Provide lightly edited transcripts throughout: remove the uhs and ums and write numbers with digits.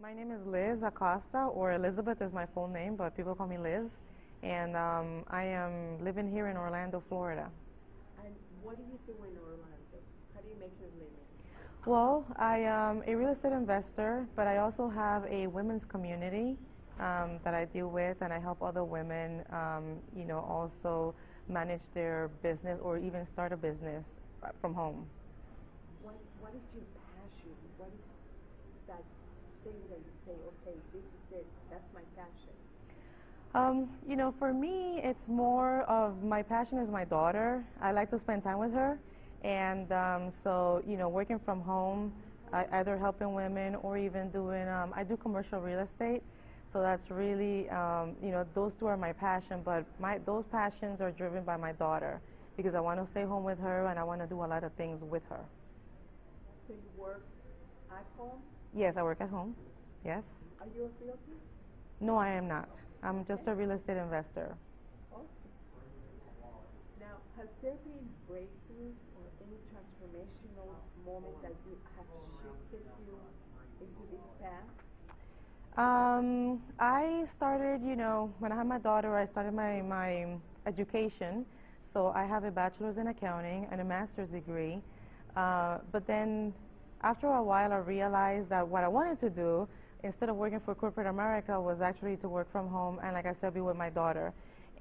My name is Liz Acosta, or Elizabeth is my full name, but people call me Liz. And I am living here in Orlando, Florida. And what do you do in Orlando? How do you make your living? Well, I am a real estate investor, but I also have a women's community that I deal with, and I help other women, also manage their business or even start a business from home. What is your passion? What is that thing that you say, okay, this is it, that's my passion? For me, it's more of my passion is my daughter. I like to spend time with her. And working from home, either helping women or even doing, I do commercial real estate. So that's really, those two are my passion. But those passions are driven by my daughter because I want to stay home with her and I want to do a lot of things with her. So you work at home? Yes, I work at home. Yes. Are you a realtor? No, I am not. I'm just a real estate investor. Awesome. Now, has there been breakthroughs or any transformational moment that you have shifted you into this path? I started, when I had my daughter, I started my education. So I have a bachelor's in accounting and a master's degree. But then after a while, I realized that what I wanted to do, instead of working for corporate America, was actually to work from home and, like I said, be with my daughter.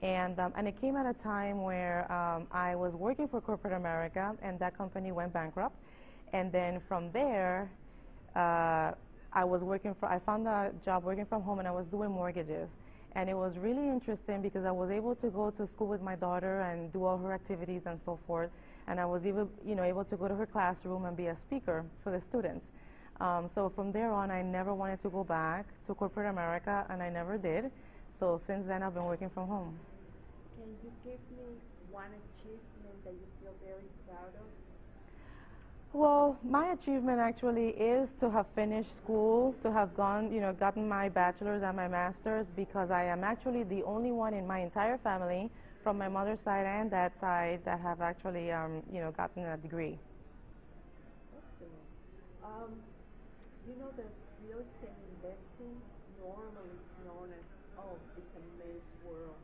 And it came at a time where I was working for corporate America, and that company went bankrupt. And then from there, I found a job working from home, and I was doing mortgages. And it was really interesting because I was able to go to school with my daughter and do all her activities and so forth. And I was even, able to go to her classroom and be a speaker for the students. So from there on, I never wanted to go back to corporate America, and I never did. So since then, I've been working from home. Can you give me one achievement that you feel very proud of? Well, my achievement actually is to have finished school, to have gotten my bachelor's and my master's, because I am actually the only one in my entire family, from my mother's side and dad's side, that have actually, gotten a degree. Excellent. The real estate investing normally is known as, oh, it's a men's world.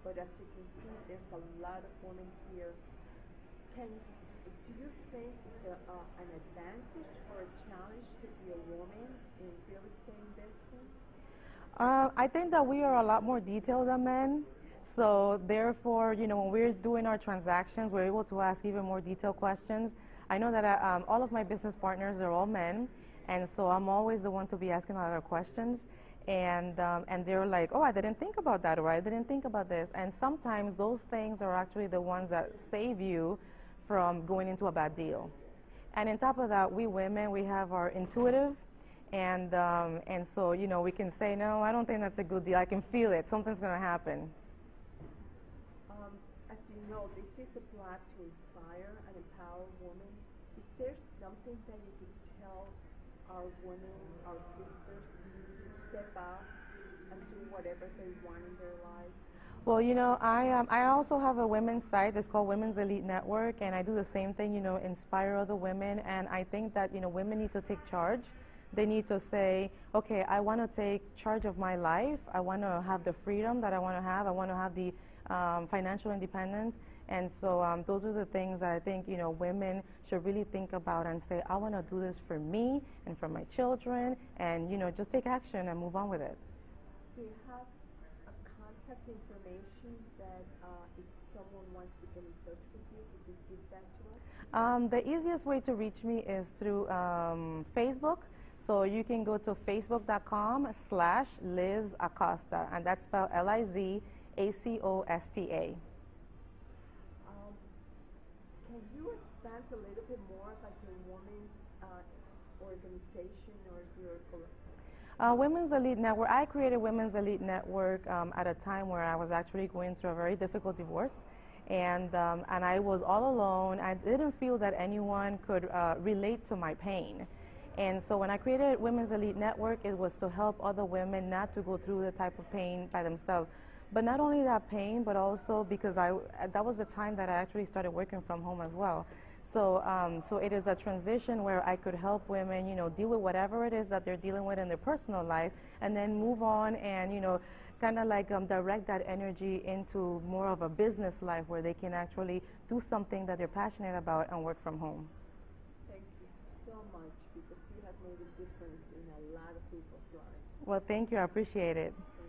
But as you can see, there's a lot of women here. Do you think it's an advantage or a challenge to be a woman in real estate investing? I think that we are a lot more detailed than men. So therefore, when we're doing our transactions, we're able to ask even more detailed questions. I know that all of my business partners are all men, and so I'm always the one to be asking a lot of questions. And they're like, oh, I didn't think about that, or I didn't think about this. And sometimes those things are actually the ones that save you from going into a bad deal. And on top of that, we women, we have our intuitive, and so, we can say, no, I don't think that's a good deal. I can feel it. Something's going to happen. As you know, this is a plot to inspire and empower women. Is there something that you could tell our women, our sisters, to step out and do whatever they want in their lives? Well, I also have a women's site. It's called Women's Elite Network, and I do the same thing, inspire other women. And I think that, women need to take charge. They need to say, okay, I want to take charge of my life. I want to have the freedom that I want to have. I want to have the financial independence. And so those are the things that I think, women should really think about and say, I want to do this for me and for my children, and, just take action and move on with it. Do you have contact information that if someone wants to get in touch with you, you could give that to us? The easiest way to reach me is through Facebook. So you can go to facebook.com/Liz Acosta, and that's spelled Lizacosta. Can you expand a little bit more about your women's organization or your Women's Elite Network. I created Women's Elite Network at a time where I was actually going through a very difficult divorce, and I was all alone. I didn't feel that anyone could relate to my pain. And so when I created Women's Elite Network, it was to help other women not to go through the type of pain by themselves. But not only that pain, but also because that was the time that I actually started working from home as well. So it is a transition where I could help women, deal with whatever it is that they're dealing with in their personal life, and then move on and, kind of like direct that energy into more of a business life where they can actually do something that they're passionate about and work from home. Thank you so much because you have made a difference in a lot of people's lives. Well, thank you. I appreciate it.